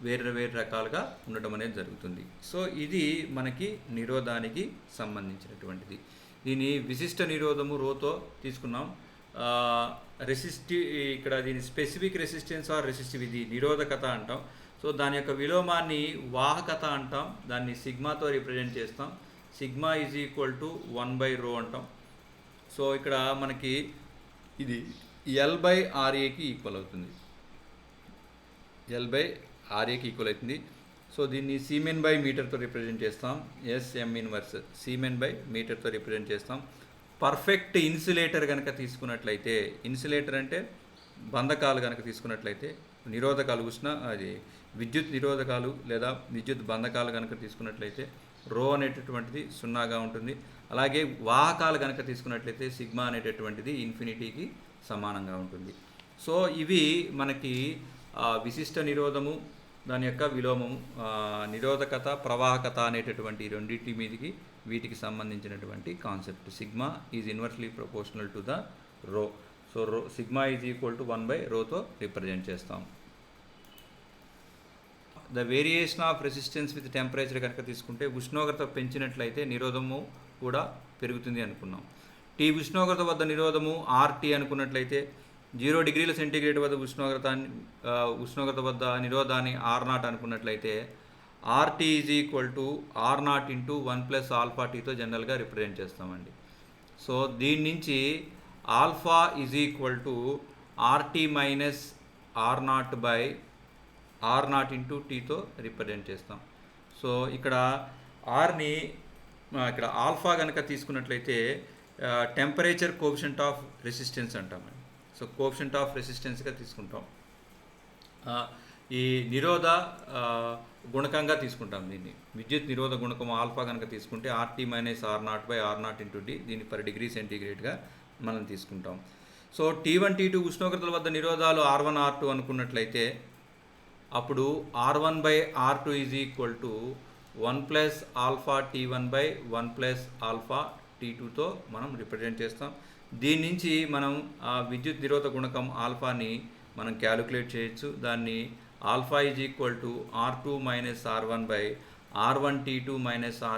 వేరు వేరు రకాలుగా ఉండటం అనేది జరుగుతుంది. సో ఇది మనకి నిరోధానికి సంబంధించినటువంటిది. దీని విశిష్ట నిరోధము రోతో తీసుకున్నాం. ఇక్కడ దీని స్పెసిఫిక్ రెసిస్టెన్స్ ఆర్ రెసిస్టివిటీ నిరోధకత అంటాం. సో దాని యొక్క విలోమాన్ని వాహకత అంటాం, దాన్ని సిగ్మాతో రిప్రజెంట్ చేస్తాం. సిగ్మా ఈజ్ ఈక్వల్ టు 1/ρ అంటాం. సో ఇక్కడ మనకి ఇది L/RAకి ఈక్వల్ అవుతుంది, L/RAకి ఈక్వల్ అవుతుంది. సో దీన్ని సీమెన్ బై మీటర్తో రిప్రజెంట్ చేస్తాం, ఎస్ఎం ఇన్వర్స్ సీమెన్ బై మీటర్తో రిప్రజెంట్ చేస్తాం. పర్ఫెక్ట్ ఇన్సులేటర్ కనుక తీసుకున్నట్లయితే, ఇన్సులేటర్ అంటే బంధకాలు కనుక తీసుకున్నట్లయితే, నిరోధకాలు విద్యుత్ నిరోధకాలు లేదా విద్యుత్ బంధకాలు కనుక తీసుకున్నట్లయితే రో అనేటటువంటిది 0గా ఉంటుంది. అలాగే వాహకాలు కనుక తీసుకున్నట్లయితే సిగ్మా అనేటటువంటిది ఇన్ఫినిటీకి సమానంగా ఉంటుంది. సో ఇవి మనకి విశిష్ట నిరోధము, దాని యొక్క విలోమము, నిరోధకత, ప్రవాహకత అనేటటువంటి రెండింటి మీదకి వీటికి సంబంధించినటువంటి concept. Sigma is inversely proportional to the rho. So sigma is equal to 1/ρతో రిప్రజెంట్ చేస్తాం. The variation of resistance with temperature కనుక తీసుకుంటే ఉష్ణోగ్రత పెంచినట్లయితే నిరోధము కూడా పెరుగుతుంది అనుకున్నాం. ఉష్ణోగ్రత వద్ద నిరోధము ఆర్టీ అనుకున్నట్లయితే 0 డిగ్రీల సెంటీగ్రేడ్ వద్ద ఉష్ణోగ్రత వద్ద నిరోధాన్ని R0 అనుకున్నట్లయితే RT is equal to R0 into 1+αTతో జనరల్గా రిప్రజెంట్ చేస్తామండి. సో దీని నుంచి alpha is equal to RT minus R0/R0 into టీతో రిప్రజెంట్ చేస్తాం. సో ఇక్కడ ఆర్ని ఇక్కడ ఆల్ఫా కనుక తీసుకున్నట్లయితే టెంపరేచర్ కోఎఫిషియంట్ ఆఫ్ రెసిస్టెన్స్ అంటామండి. సో కోఎఫిషియంట్ ఆఫ్ రెసిస్టెన్స్గా తీసుకుంటాం. ఈ నిరోధ గుణకంగా తీసుకుంటాం దీన్ని. విద్యుత్ నిరోధ గుణకం ఆల్ఫా కనుక తీసుకుంటే RT - R0/R0 ఇంటూ డి, దీన్ని పర్ డిగ్రీ సెంటీగ్రేడ్గా మనం తీసుకుంటాం. సో T1 T2 ఉష్ణోగ్రతల వద్ద నిరోధాలు R1 R2 అనుకున్నట్లయితే అప్పుడు R1/R2 ఈజ్ ఈక్వల్ టు 1+αT1/1+αT2తో మనం రిప్రజెంట్ చేస్తాం. దీని నుంచి మనం ఆ విద్యుత్ నిరోధ గుణకం ఆల్ఫాని మనం క్యాలిక్యులేట్ చేయొచ్చు. దాన్ని alpha is equal to R2 - R1/R1T2 -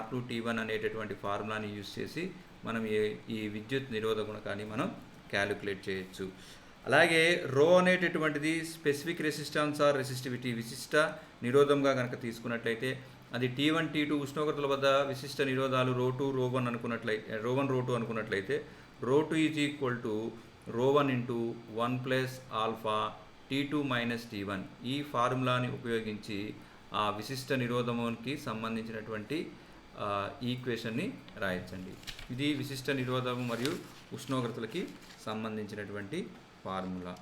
R2T1 అనేటటువంటి ఫార్ములాని యూజ్ చేసి మనం ఈ విద్యుత్ నిరోధ గుణకాన్ని మనం క్యాలిక్యులేట్ చేయొచ్చు. అలాగే రో అనేటటువంటిది స్పెసిఫిక్ రెసిస్టెన్స్ ఆర్ రెసిస్టివిటీ, విశిష్ట నిరోధంగా కనుక తీసుకున్నట్లయితే అది T1 T2 ఉష్ణోగ్రతల వద్ద విశిష్ట నిరోధాలు ρ2 ρ1 అనుకున్నట్లయితే ρ1 ρ2 అనుకున్నట్లయితే ρ2 is equal to ρ1 into 1 plus alpha T2 minus T1. ఈ ఫార్ములాని ఉపయోగించి ఆ విశిష్ట నిరోధముకి సంబంధించినటువంటి ఈక్వేషన్ని రాయించండి. ఇది విశిష్ట నిరోధము మరియు ఉష్ణోగ్రతలకి సంబంధించినటువంటి ఫార్ములా.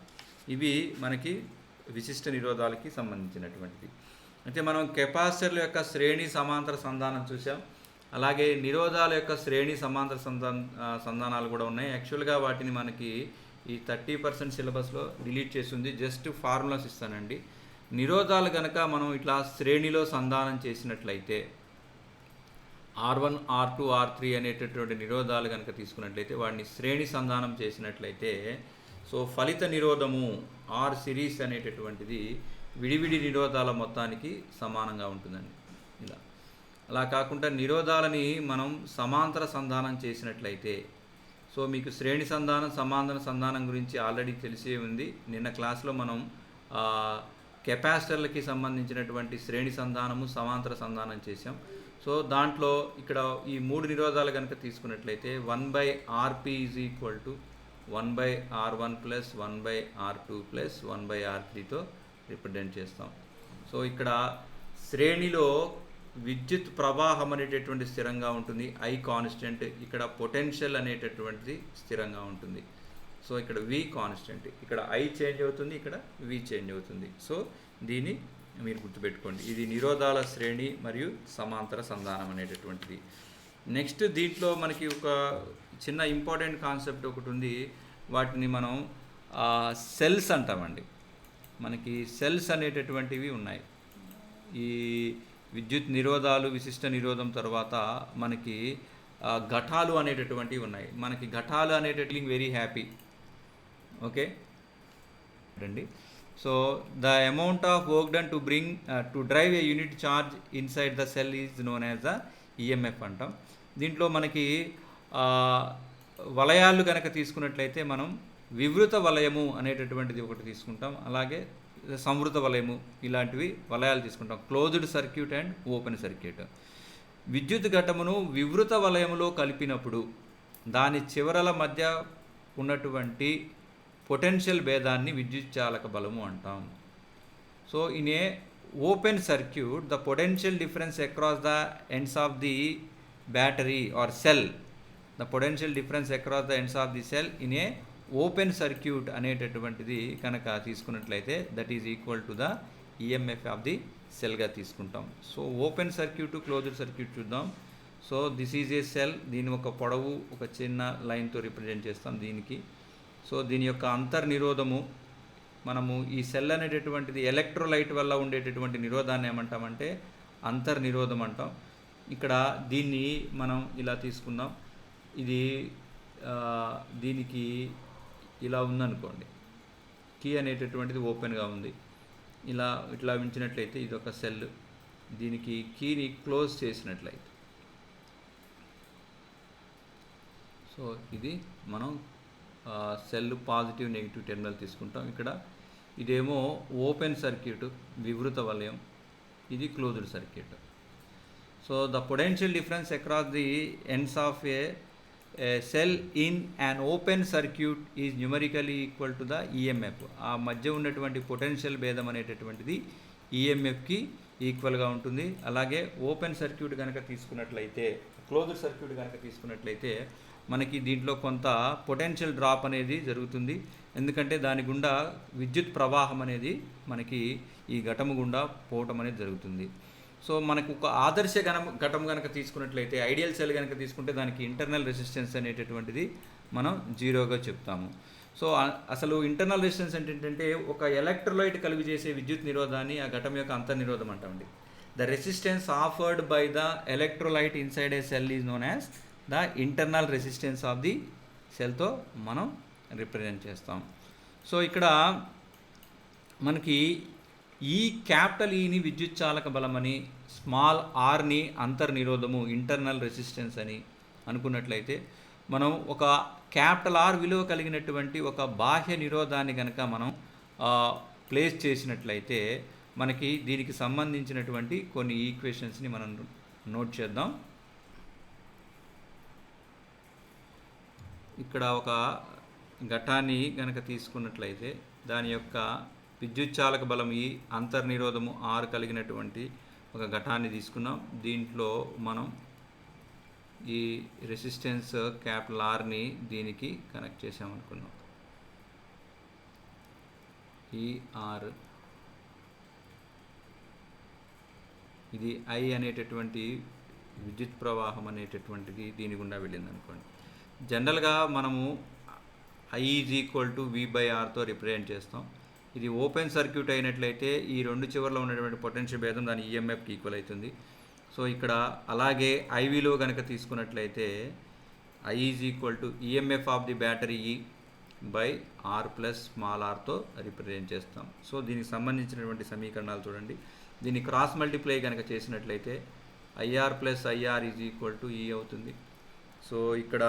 ఇవి మనకి విశిష్ట నిరోధాలకి సంబంధించినటువంటిది. అంటే మనం కెపాసిటర్ల యొక్క శ్రేణి సమాంతర సంధానం చూసాం, అలాగే నిరోధాల యొక్క శ్రేణి సమాంతర సంధానాలు కూడా ఉన్నాయి. యాక్చువల్గా వాటిని మనకి ఈ 30% సిలబస్లో డిలీట్ చేసింది, జస్ట్ ఫార్ములాస్ ఇస్తానండి. నిరోధాలు కనుక మనం ఇట్లా శ్రేణిలో సంధానం చేసినట్లయితే R1 R2 R3 అనేటటువంటి నిరోధాలు కనుక తీసుకున్నట్లయితే వాటిని శ్రేణి సంధానం చేసినట్లయితే సో ఫలిత నిరోధము R సిరీస్ అనేటటువంటిది విడివిడి నిరోధాల మొత్తానికి సమానంగా ఉంటుందండి. ఇలా అలా కాకుండా నిరోధాలని మనం సమాంతర సంధానం చేసినట్లయితే సో మీకు శ్రేణి సంధానం సమాంతర సంధానం గురించి ఆల్రెడీ తెలిసే ఉంది. నిన్న క్లాస్లో మనం కెపాసిటర్లకి సంబంధించినటువంటి శ్రేణి సంధానము సమాంతర సంధానం చేసాం. సో దాంట్లో ఇక్కడ ఈ 3 నిరోధాలు కనుక తీసుకున్నట్లయితే 1/Rp is equal to 1/R1 plus 1/R2 plus 1/R3తో రిప్రజెంట్ చేస్తాం. సో ఇక్కడ శ్రేణిలో విద్యుత్ ప్రవాహం అనేటటువంటి స్థిరంగా ఉంటుంది, I కాన్స్టెంట్. ఇక్కడ పొటెన్షియల్ అనేటటువంటిది స్థిరంగా ఉంటుంది. సో ఇక్కడ V కాన్స్టెంట్, ఇక్కడ I చేంజ్ అవుతుంది, ఇక్కడ V చేంజ్ అవుతుంది. సో దీన్ని మీరు గుర్తుపెట్టుకోండి. ఇది నిరోధాల శ్రేణి మరియు సమాంతర సంధానం అనేటటువంటిది. నెక్స్ట్ దీంట్లో మనకి ఒక చిన్న ఇంపార్టెంట్ కాన్సెప్ట్ ఒకటి ఉంది. వాటిని మనం సెల్స్ అంటామండి. మనకి సెల్స్ అనేటటువంటివి ఉన్నాయి. ఈ విద్యుత్ నిరోధాలు విశిష్ట నిరోధం తర్వాత మనకి ఘటాలు అనేటటువంటివి ఉన్నాయి. మనకి ఘటాలు అనేటటువంటి వెరీ హ్యాపీ. ఓకే అండి. So the amount of work done to drive a unit charge inside the cell is known as the EMF అంటాం. దీంట్లో మనకి వలయాలు కనుక తీసుకున్నట్లయితే మనం వివృత వలయము అనేటటువంటిది ఒకటి తీసుకుంటాం, అలాగే సంవృత వలయము, ఇలాంటివి వలయాలు తీసుకుంటాం. Closed circuit and open circuit. విద్యుత్ ఘటమును వివృత వలయములో కలిపినప్పుడు దాని చివరల మధ్య ఉన్నటువంటి పొటెన్షియల్ భేదాన్ని విద్యుత్ చాలక బలము అంటాం. So in a open circuit the potential difference across the ends of the battery or cell, the potential difference across the ends of the cell in a open circuit అనేటటువంటిది కనుక తీసుకున్నట్లయితే that is equal to the EMF of the సెల్గా తీసుకుంటాం. So open circuit closed circuit చూద్దాం. So this is a cell, దీని ఒక పొడవు ఒక చిన్న లైన్తో రిప్రజెంట్ చేస్తాం దీనికి. సో దీని యొక్క అంతర్నిరోధము మనము ఈ సెల్ అనేటటువంటిది ఎలక్ట్రోలైట్ వల్ల ఉండేటటువంటి నిరోధాన్ని ఏమంటామంటే అంతర్నిరోధం అంటాం. ఇక్కడ దీన్ని మనం ఇలా తీసుకుందాం. ఇది దీనికి ఇలా ఉందనుకోండి, కీ అనేటటువంటిది ఓపెన్గా ఉంది. ఇట్లా ఉంచినట్లయితే ఇది ఒక సెల్, దీనికి కీని క్లోజ్ చేసినట్లయితే సో ఇది మనం సెల్ పాజిటివ్ నెగిటివ్ టెర్మినల్ తీసుకుంటాం. ఇక్కడ ఇదేమో ఓపెన్ సర్క్యూట్ వివృత వలయం, ఇది closed circuit. So the potential difference across the ends of A cell in and open circuit is numerically equal to the EMF. ఆ మధ్య ఉన్నటువంటి పొటెన్షియల్ భేదం అనేటటువంటిది ఈఎంఎఫ్కి ఈక్వల్గా ఉంటుంది. అలాగే ఓపెన్ సర్క్యూట్ కనుక తీసుకున్నట్లయితే, క్లోజ్డ్ సర్క్యూట్ కనుక తీసుకున్నట్లయితే మనకి దీంట్లో కొంత పొటెన్షియల్ డ్రాప్ అనేది జరుగుతుంది. ఎందుకంటే దాని గుండా విద్యుత్ ప్రవాహం అనేది మనకి ఈ ఘటము గుండా పోవటం అనేది జరుగుతుంది. సో మనకు ఒక ఆదర్శ ఘటం కనుక తీసుకున్నట్లయితే, ఐడియల్ సెల్ కనుక తీసుకుంటే దానికి ఇంటర్నల్ రెసిస్టెన్స్ అనేటటువంటిది మనం 0గా చెప్తాము. సో అసలు ఇంటర్నల్ రెసిస్టెన్స్ అంటే ఏంటంటే ఒక ఎలక్ట్రోలైట్ కలిగి చేసే విద్యుత్ నిరోధాన్ని ఆ ఘటం యొక్క అంతర్నిరోధం అంటామండి. The resistance afforded by the electrolyte inside a cell is known as the internal resistance of the సెల్తో మనం రిప్రజెంట్ చేస్తాం. సో ఇక్కడ మనకి ఈ క్యాపిటల్ ఈని విద్యుత్ చాలక బలమని, స్మాల్ ఆర్ని అంతర్నిరోధము ఇంటర్నల్ రెసిస్టెన్స్ అని అనుకున్నట్లయితే మనం ఒక క్యాపిటల్ ఆర్ విలువ కలిగినటువంటి ఒక బాహ్య నిరోధాన్ని కనుక మనం ప్లేస్ చేసినట్లయితే మనకి దీనికి సంబంధించినటువంటి కొన్ని ఈక్వేషన్స్ని మనం నోట్ చేద్దాం. ఇక్కడ ఒక ఘటాన్ని కనుక తీసుకున్నట్లయితే దాని యొక్క విద్యుచ్చాలక బలం ఈ అంతర్నిరోధము ఆర్ కలిగినటువంటి ఒక ఘటాన్ని తీసుకున్నాం. దీంట్లో మనం ఈ రెసిస్టెన్స్ క్యాపిటల్ ఆర్ని దీనికి కనెక్ట్ చేసామనుకున్నాం. ఈ ఆర్ ఇది ఐ అనేటటువంటి విద్యుత్ ప్రవాహం అనేటటువంటిది దీని గుండా వెళ్ళింది అనుకోండి. జనరల్గా మనము ఐ ఈజ్ ఈక్వల్ టు V/Rతో రిప్రజెంట్ చేస్తాం. ఇది ఓపెన్ సర్క్యూట్ అయినట్లయితే ఈ రెండు చివర్లో ఉన్నటువంటి పొటెన్షియల్ భేదం దాని ఈఎంఎఫ్కి ఈక్వల్ అవుతుంది. సో ఇక్కడ అలాగే ఐ విలువ కనుక తీసుకున్నట్లయితే I is equal to EMF of the battery by R plus small ఆర్తో రిప్రజెంట్ చేస్తాం. సో దీనికి సంబంధించినటువంటి సమీకరణాలు చూడండి. దీన్ని క్రాస్ మల్టిప్లై కనుక చేసినట్లయితే IR plus IR is equal to E అవుతుంది. సో ఇక్కడ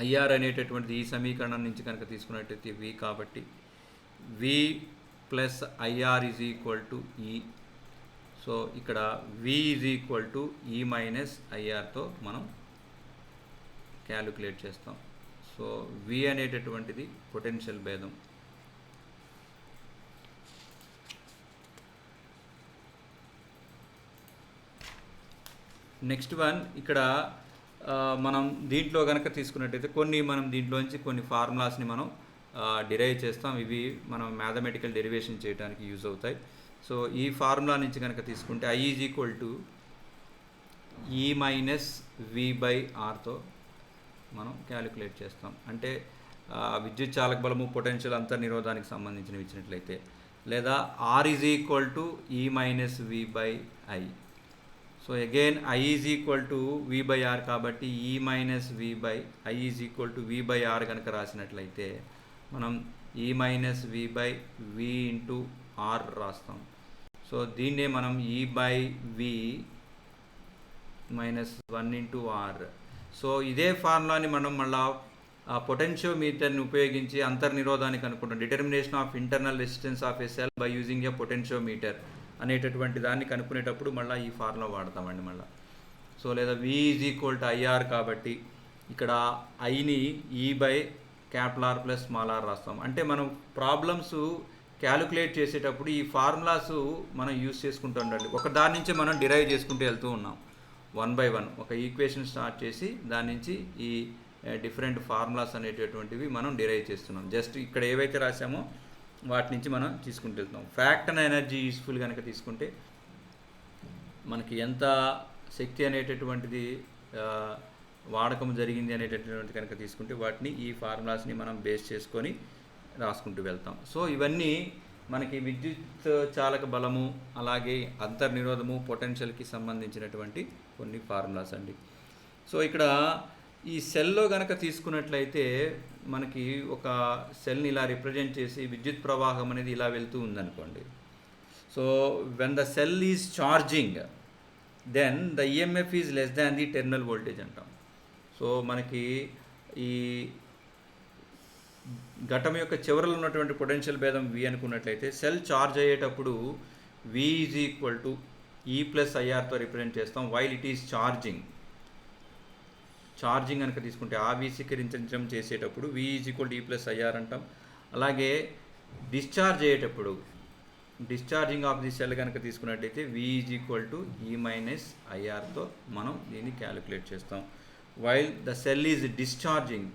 ఐఆర్ అనేటటువంటిది ఈ సమీకరణం నుంచి కనుక తీసుకున్నట్లయితే వి, కాబట్టి V plus IR is equal to E. So ఇక్కడ V is equal to E minus ఐఆర్తో మనం క్యాలిక్యులేట్ చేస్తాం. సో వి అనేటటువంటిది పొటెన్షియల్ భేదం. నెక్స్ట్ వన్ ఇక్కడ మనం దీంట్లో కనుక తీసుకున్నట్టయితే మనం దీంట్లోంచి కొన్ని ఫార్ములాస్ని మనం డిరైవ్ చేస్తాం. ఇవి మనం మ్యాథమెటికల్ డెరివేషన్ చేయడానికి యూజ్ అవుతాయి. సో ఈ ఫార్ములా నుంచి కనుక తీసుకుంటే I is equal to E minus V/Rతో మనం క్యాలిక్యులేట్ చేస్తాం. అంటే విద్యుత్ చాలక బలము పొటెన్షియల్ అంతర్నిరోధానికి సంబంధించినవి ఇచ్చినట్లయితే, లేదా are is equal to E minus V/I. So again I is equal to V/R కాబట్టి ఈ minus I is equal to V/R కనుక రాసినట్లయితే మనం ఈ మైనస్ V ఇంటూ ఆర్ రాస్తాం. సో దీన్నే మనం E/V minus 1 into are. So ఇదే ఫార్ములాని మనం మళ్ళా పొటెన్షియోమీటర్ని ఉపయోగించి అంతర్నిరోధానికి అనుకుంటాం. Determination of internal resistance of a cell by using a potentiometer అనేటటువంటి దాన్ని కనుక్కునేటప్పుడు మళ్ళీ ఈ ఫార్ములా వాడతామండి మళ్ళీ. సో లేదా V is equal to IR కాబట్టి ఇక్కడ ఐని E/R ప్లస్ స్మాల్ ఆర్ రాస్తాం. అంటే మనం ప్రాబ్లమ్స్ క్యాలిక్యులేట్ చేసేటప్పుడు ఈ ఫార్ములాస్ మనం యూజ్ చేసుకుంటూ ఉండాలి. ఒక దాని నుంచి మనం డిరైవ్ చేసుకుంటూ వెళ్తూ ఉన్నాం 1 by 1. ఒక ఈక్వేషన్ స్టార్ట్ చేసి దాని నుంచి ఈ డిఫరెంట్ ఫార్ములాస్ అనేటటువంటివి మనం డిరైవ్ చేస్తున్నాం. జస్ట్ ఇక్కడ ఏవైతే రాసామో వాటి నుంచి మనం తీసుకుంటూ వెళ్తాం. ఫ్యాక్ట్ అండ్ ఎనర్జీ యూస్ఫుల్ కనుక తీసుకుంటే మనకి ఎంత శక్తి అనేటటువంటిది వాడకం జరిగింది అనేటటువంటి కనుక తీసుకుంటే వాటిని ఈ ఫార్ములాస్ని మనం బేస్ చేసుకొని రాసుకుంటూ వెళ్తాం. సో ఇవన్నీ మనకి విద్యుత్ చాలక బలము అలాగే అంతర్నిరోధము పొటెన్షియల్కి సంబంధించినటువంటి కొన్ని ఫార్ములాస్ అండి. సో ఇక్కడ ఈ సెల్లో కనుక తీసుకున్నట్లయితే మనకి ఒక సెల్ని ఇలా రిప్రజెంట్ చేసి విద్యుత్ ప్రవాహం అనేది ఇలా వెళ్తూ ఉందనుకోండి. So when the cell is charging then the EMF is less than the terminal voltage అంటాం. సో మనకి ఈ ఘటం యొక్క చివరలో ఉన్నటువంటి పొటెన్షియల్ భేదం V అనుకున్నట్లయితే సెల్ ఛార్జ్ అయ్యేటప్పుడు V ఈజ్ ఈక్వల్ టు ఈ ప్లస్ ఐఆర్తో రిప్రజెంట్ చేస్తాం. వైల్ ఇట్ ఈజ్ ఛార్జింగ్ కనుక తీసుకుంటే ఆవిష్కరించడం చేసేటప్పుడు V ఈజ్ ఈక్వల్ టు ఈ ప్లస్ ఐఆర్ అంటాం. అలాగే డిశ్చార్జ్ అయ్యేటప్పుడు డిశ్చార్జింగ్ ఆఫ్ ది సెల్ కనుక తీసుకున్నట్టయితే V is equal to E minus ఐఆర్తో మనం దీన్ని క్యాలిక్యులేట్ చేస్తాం. While the cell is discharging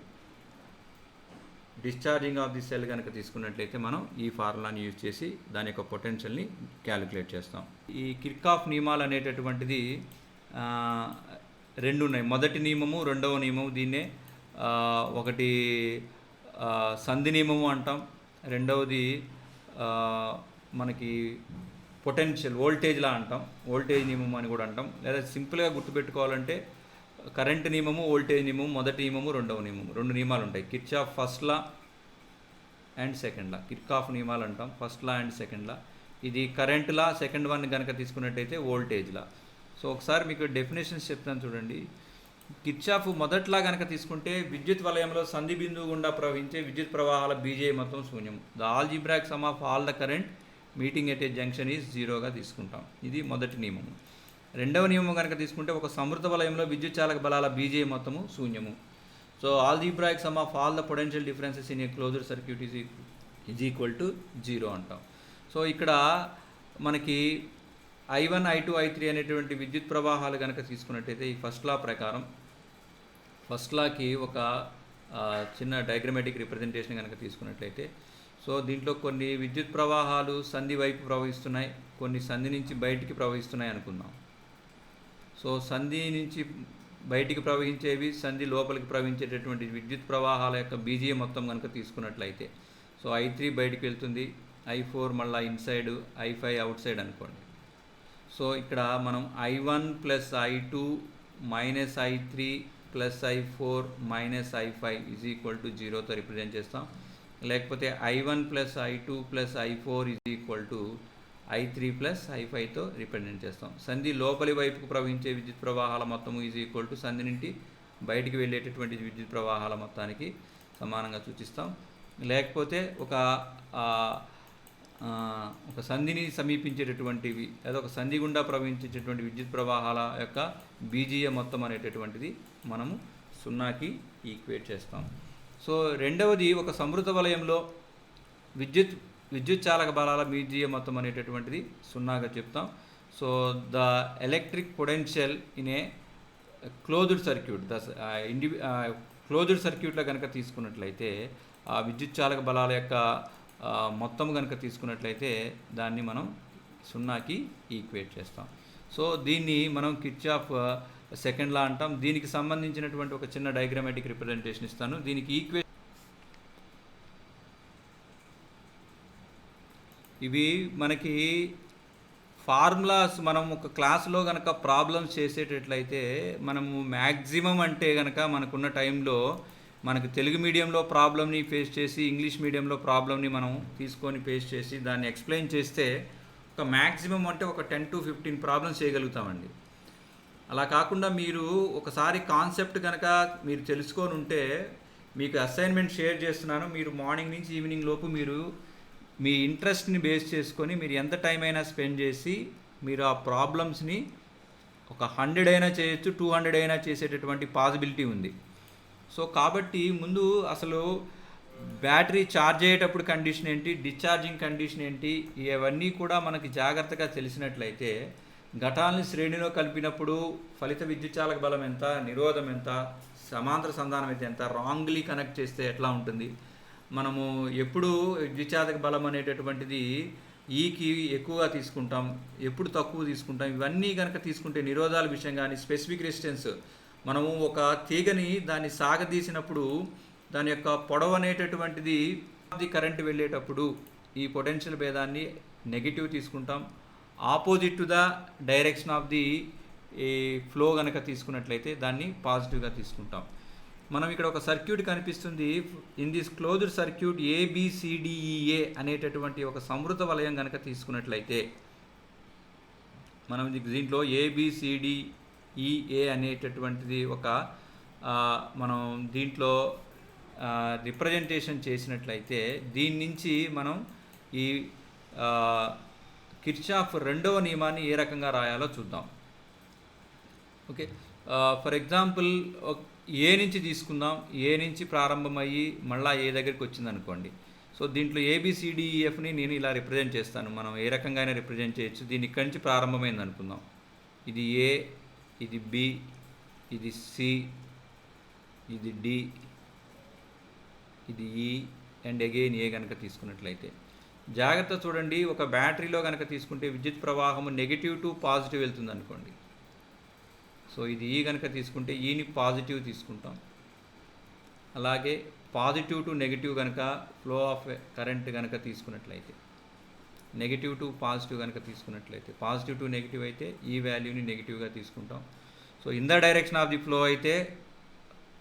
of the cell కనుక తీసుకున్నట్లయితే మనం ఈ ఫార్ములాని యూజ్ చేసి దాని యొక్క పొటెన్షియల్ని క్యాలిక్యులేట్ చేస్తాం. ఈ కిర్చాఫ్ నియమాలు అనేటటువంటిది రెండు ఉన్నాయి. మొదటి నియమము, రెండవ నియమము. దీన్నే ఒకటి సంధి నియమము అంటాం, రెండవది మనకి పొటెన్షియల్ వోల్టేజ్లా అంటాం, వోల్టేజ్ నియమం అని కూడా అంటాం. లేదా సింపుల్గా గుర్తుపెట్టుకోవాలంటే కరెంట్ నియమము, వోల్టేజ్ నియమము, మొదటి నియమము, రెండవ నియమము, రెండు నియమాలు ఉంటాయి. Kirchhoff first law and second law. Kirchhoff నియమాలు అంటాం ఫస్ట్ లా అండ్ సెకండ్ లా. ఇది కరెంట్ లా, సెకండ్ వన్ కనుక తీసుకున్నట్టయితే వోల్టేజ్ లా. సో ఒకసారి మీకు డెఫినేషన్స్ చెప్తాను చూడండి. కిర్చాఫ్ మొదట్లా కనుక తీసుకుంటే విద్యుత్ వలయంలో సంధి బిందువు గుండా ప్రవహించే విద్యుత్ ప్రవాహాల బీజేయ మొత్తం శూన్యం. The algebraic sum of all the current meeting at a junction is జీరోగా తీసుకుంటాం. ఇది మొదటి నియమము. రెండవ నియమం కనుక తీసుకుంటే ఒక సమృద్ధ వలయంలో విద్యుత్ చాలక బలాల బీజేయ మొత్తము శూన్యము. So algebraic sum of all the potential differences in a closed circuit is equal to zero అంటాం. సో ఇక్కడ మనకి I1, I2, I3 అనేటువంటి విద్యుత్ ప్రవాహాలు కనుక తీసుకున్నట్టయితే ఈ ఫస్ట్ లా ప్రకారం ఫస్ట్ లాకి ఒక చిన్న డయాగ్రమాటిక్ రిప్రజెంటేషన్ కనుక తీసుకున్నట్లయితే, సో దీంట్లో కొన్ని విద్యుత్ ప్రవాహాలు సంధి వైపు ప్రవహిస్తున్నాయి, కొన్ని సంధి నుంచి బయటికి ప్రవహిస్తున్నాయి అనుకుందాం. సో సంధి నుంచి బయటికి ప్రవహించేవి, సంధి లోపలికి ప్రవహించేటటువంటి విద్యుత్ ప్రవాహాల యొక్క బీజీయ మొత్తం కనుక తీసుకున్నట్లయితే, సో I3 బయటికి వెళ్తుంది, I4 మళ్ళీ ఇన్సైడ్, I5 అవుట్ సైడ్ అనుకోండి. సో ఇక్కడ మనం I1 plus I2 minus I3 plus I4 minus I5 is equal to జీరోతో రిప్రజెంట్ చేస్తాం. లేకపోతే I1 plus I2 plus I4 is equal to I3 plus I5తో రిప్రజెంట్ చేస్తాం. సంధి లోపలి వైపుకు ప్రవహించే విద్యుత్ ప్రవాహాల మొత్తము ఈజ్ ఈక్వల్ టు సంధి నుండి బయటికి వెళ్ళేటటువంటి విద్యుత్ ప్రవాహాల మొత్తానికి సమానంగా సూచిస్తాం. లేకపోతే ఒక సంధిని సమీపించేటటువంటివి లేదా ఒక సంధి గుండా ప్రవహించేటటువంటి విద్యుత్ ప్రవాహాల యొక్క బీజీయ మొత్తం అనేటటువంటిది మనము సున్నాకి ఈక్వేట్ చేస్తాం. సో రెండవది ఒక సమృద్ధ వలయంలో విద్యుత్ చాలక బలాల బీజీయ మొత్తం అనేటటువంటిది సున్నాగా చెప్తాం. So the electric potential in a closed circuit closed సర్క్యూట్లో కనుక తీసుకున్నట్లయితే ఆ విద్యుత్ చాలక బలాల యొక్క మొత్తం కనుక తీసుకున్నట్లయితే దాన్ని మనం సున్నాకి ఈక్వేట్ చేస్తాం. సో దీన్ని మనం కిర్చాఫ్ సెకండ్ లా అంటాం. దీనికి సంబంధించినటువంటి ఒక చిన్న డయాగ్రమాటిక్ రిప్రజెంటేషన్ ఇస్తాను. దీనికి ఇవి మనకి ఫార్ములాస్. మనం ఒక క్లాస్లో కనుక ప్రాబ్లమ్స్ చేసేటట్లయితే మనము మ్యాక్సిమం అంటే కనుక మనకున్న టైంలో మనకు తెలుగు మీడియంలో ప్రాబ్లమ్ని ఫేస్ చేసి ఇంగ్లీష్ మీడియంలో ప్రాబ్లమ్ని మనం తీసుకొని ఫేస్ చేసి దాన్ని ఎక్స్ప్లెయిన్ చేస్తే ఒక మ్యాక్సిమం అంటే ఒక 10 to 15 ప్రాబ్లమ్స్ చేయగలుగుతామండి. అలా కాకుండా మీరు ఒకసారి కాన్సెప్ట్ కనుక మీరు తెలుసుకొని ఉంటే, మీకు అసైన్మెంట్ షేర్ చేస్తున్నాను, మీరు మార్నింగ్ నుంచి ఈవినింగ్ లోపు మీరు మీ ఇంట్రెస్ట్ని బేస్ చేసుకొని మీరు ఎంత టైం అయినా స్పెండ్ చేసి మీరు ఆ ప్రాబ్లమ్స్ని ఒక 100 అయినా చేయొచ్చు, 200 అయినా చేసేటటువంటి పాసిబిలిటీ ఉంది. సో కాబట్టి ముందు అసలు బ్యాటరీ ఛార్జ్ అయ్యేటప్పుడు కండిషన్ ఏంటి, డిశ్చార్జింగ్ కండిషన్ ఏంటి, ఇవన్నీ కూడా మనకి జాగ్రత్తగా తెలిసినట్లయితే ఘటాలని శ్రేణిలో కలిపినప్పుడు ఫలిత విద్యుత్చాలక బలం ఎంత, నిరోధం ఎంత, సమాంతర సంధానం అయితే ఎంత, రాంగ్లీ కనెక్ట్ చేస్తే ఎట్లా ఉంటుంది, మనము ఎప్పుడు విద్యుత్చాలక బలం అనేటటువంటిది ఈకి ఎక్కువగా తీసుకుంటాం, ఎప్పుడు తక్కువ తీసుకుంటాం, ఇవన్నీ కనుక తీసుకుంటే నిరోధాల విషయం కానీ స్పెసిఫిక్ రెసిస్టెన్స్, మనము ఒక తీగని దాన్ని సాగదీసినప్పుడు దాని యొక్క పొడవు అనేటటువంటిది కరెంట్ వెళ్ళేటప్పుడు ఈ పొటెన్షియల్ భేదాన్ని నెగిటివ్ తీసుకుంటాం. Opposite to the direction of the flow కనుక తీసుకున్నట్లయితే దాన్ని పాజిటివ్గా తీసుకుంటాం. మనం ఇక్కడ ఒక సర్క్యూట్ కనిపిస్తుంది. In this closed circuit ABCDEA అనేటటువంటి ఒక సమృద్ధ వలయం కనుక తీసుకున్నట్లయితే మనం దీంట్లో ABCDEA అనేటటువంటిది ఒక మనం దీంట్లో రిప్రజెంటేషన్ చేసినట్లయితే దీని నుంచి మనం ఈ కిర్చాఫ్ రెండవ నియమాన్ని ఏ రకంగా రాయాలో చూద్దాం. ఓకే, ఫర్ ఎగ్జాంపుల్ ఏ నుంచి తీసుకుందాం. ఏ నుంచి ప్రారంభమయ్యి మళ్ళీ ఏ దగ్గరికి వచ్చింది అనుకోండి. సో దీంట్లో ABCDEFని నేను ఇలా రిప్రజెంట్ చేస్తాను. మనం ఏ రకంగా అయినా రిప్రజెంట్ చేయొచ్చు. దీని ఇక్కడి నుంచి ప్రారంభమైంది అనుకుందాం. ఇది A, ఇది B, ఇది C, ఇది D, ఇది E అండ్ అగైన్ ఏ కనుక తీసుకున్నట్లయితే జాగ్రత్త చూడండి. ఒక బ్యాటరీలో కనుక తీసుకుంటే విద్యుత్ ప్రవాహము నెగిటివ్ టు పాజిటివ్ వెళ్తుంది అనుకోండి. సో ఇది ఈ కనుక తీసుకుంటే ఈని పాజిటివ్ తీసుకుంటాం. అలాగే పాజిటివ్ టు నెగిటివ్ కనుక ఫ్లో ఆఫ్ కరెంట్ కనుక తీసుకున్నట్లయితే, నెగిటివ్ టు పాజిటివ్ కనుక తీసుకున్నట్లయితే, పాజిటివ్ టు నెగిటివ్ అయితే ఈ వాల్యూని నెగిటివ్గా తీసుకుంటాం. So in the direction of the flow అయితే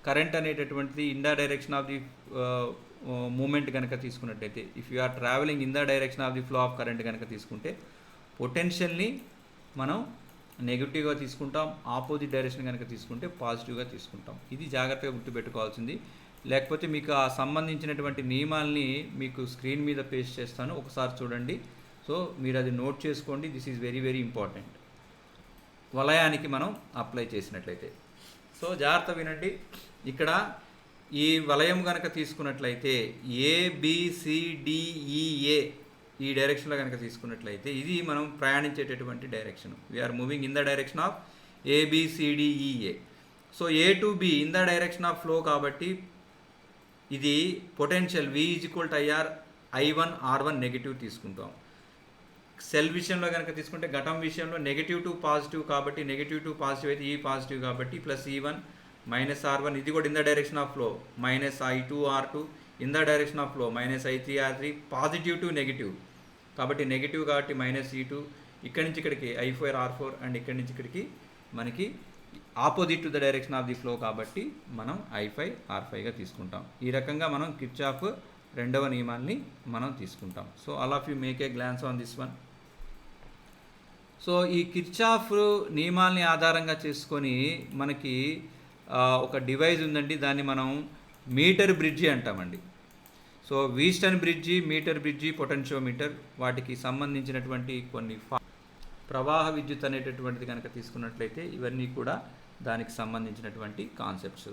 కరెంట్ అనేటటువంటిది in the direction of the movement కనుక తీసుకున్నట్టయితే, if you are travelling in the direction of the flow of current కనుక తీసుకుంటే పొటెన్షియల్ని మనం నెగిటివ్గా తీసుకుంటాం, ఆపోజిట్ డైరెక్షన్ కనుక తీసుకుంటే పాజిటివ్గా తీసుకుంటాం. ఇది జాగ్రత్తగా గుర్తుపెట్టుకోవాల్సింది. లేకపోతే మీకు ఆ సంబంధించినటువంటి నియమాల్ని మీకు స్క్రీన్ మీద పేస్ట్ చేస్తాను, ఒకసారి చూడండి. సో మీరు అది నోట్ చేసుకోండి. This is very very important వలయానికి మనం అప్లై చేసినట్లయితే. సో జాగ్రత్త వినండి. ఇక్కడ ఈ వలయం కనుక తీసుకున్నట్లయితే ABCDEA ఈ డైరెక్షన్లో కనుక తీసుకున్నట్లయితే ఇది మనం ప్రయాణించేటటువంటి direction. We're moving in the direction of ABCDEA. So A to B in the direction of flow కాబట్టి ఇది పొటెన్షియల్ V = IR I1 R1 negative తీసుకుంటాం. సెల్ విషయంలో కనుక తీసుకుంటే ఘటం విషయంలో నెగిటివ్ టు పాజిటివ్ కాబట్టి నెగిటివ్ టు పాజిటివ్ అయితే ఈ పాజిటివ్ కాబట్టి ప్లస్ E1 మైనస్ R1 ఇది కూడా in the direction of flow minus I2 R2 in the direction of flow minus I3 R3 positive to negative కాబట్టి నెగిటివ్ కాబట్టి minus E2 ఇక్కడి నుంచి ఇక్కడికి I4 R4 అండ్ ఇక్కడి నుంచి ఇక్కడికి మనకి opposite to the direction of the flow కాబట్టి మనం I5 R5గా తీసుకుంటాం. ఈ రకంగా మనం కిర్చాఫ్ రెండవ నియమాన్ని మనం తీసుకుంటాం. So all of you make a glance on this one. So ఈ కిర్చాఫ్ నియమాల్ని ఆధారంగా చేసుకొని మనకి ఒక డివైస్ ఉందండి, దాన్ని మనం మీటర్ బ్రిడ్జి అంటామండి. So Wheatstone bridge, meter bridge, potentiometer వాటికి సంబంధించినటువంటి కొన్ని ప్రవాహ విద్యుత్ అనేటటువంటిది కనుక తీసుకున్నట్లయితే ఇవన్నీ కూడా దానికి సంబంధించినటువంటి కాన్సెప్ట్స్.